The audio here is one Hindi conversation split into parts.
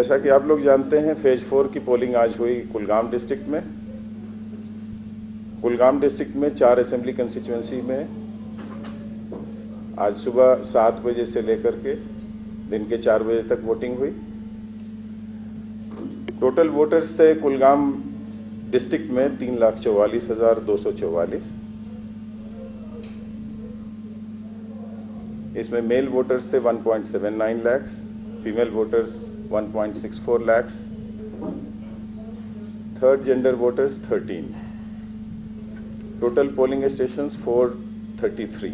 जैसा कि आप लोग जानते हैं, फेज़ 4 की पोलिंग आज हुई कुलगाम डिस्ट्रिक्ट में। कुलगाम डिस्ट्रिक्ट में 4 असेंबली कंस्टिट्यूंसी में आज सुबह 7 बजे से लेकर के दिन के 4 बजे तक वोटिंग हुई। टोटल वोटर्स थे कुलगाम डिस्ट्रिक्ट में 3,44,244। इसमें मेल वोटर्स थे 1.79 lakh, female voters 1.64 lakh, third gender voters 13। Total polling stations 433।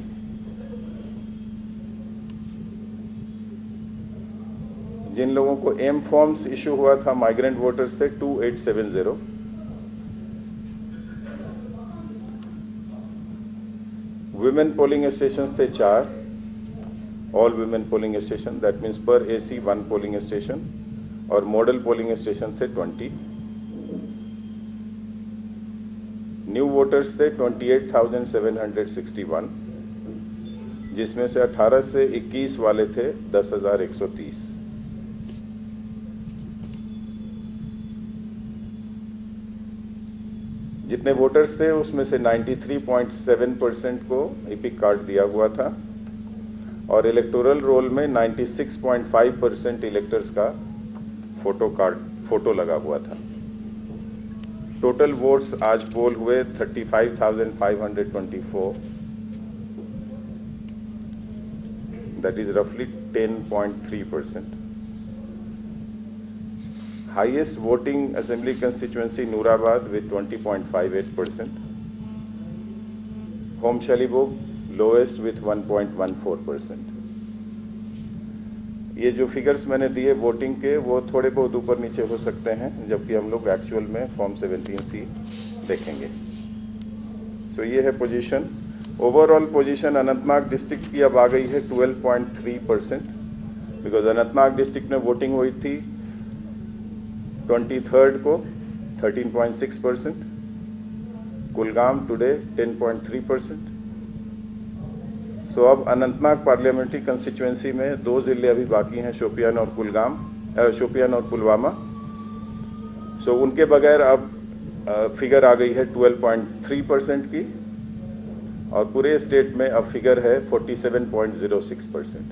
जिन लोगों को एम फॉर्म्स इशू हुआ था माइग्रेंट वोटर्स थे 2870। वुमेन पोलिंग स्टेशंस थे 4, all women polling station, that means पर AC 1 पोलिंग स्टेशन, और मॉडल पोलिंग स्टेशन थे 20। न्यू वोटर्स थे 28,761, जिसमें से 18 से 21 वाले थे 10,130। जितने वोटर्स थे उसमें से 93.7% को इपिक कार्ड दिया हुआ था और इलेक्टोरल रोल में 96.5% इलेक्टर्स का फोटो लगा हुआ था। टोटल वोट्स आज पोल हुए 35,524, दैट इज रफली 10.3%। Highest voting assembly constituency Noorabad with 20.58%, Hom Shalibug lowest with 1.14%। ये जो फिगर्स मैंने दिए वोटिंग के वो थोड़े बहुत ऊपर नीचे हो सकते हैं, जबकि हम लोग एक्चुअल में फॉर्म 17C देखेंगे। सो ये है position. Overall position Anantnag district की अब आ गई है 12.3%, बिकॉज अनंतनाग डिस्ट्रिक्ट में वोटिंग हुई थी 23rd को 13.6%, कुलगाम टुडे 10.3%। सो अब अनंतनाग पार्लियामेंट्री कंस्टिट्यूंसी में 2 ज़िले अभी बाकी हैं, शोपियान और पुलवामा। सो उनके बगैर अब फिगर आ गई है 12.3% की, और पूरे स्टेट में अब फिगर है 47.06%।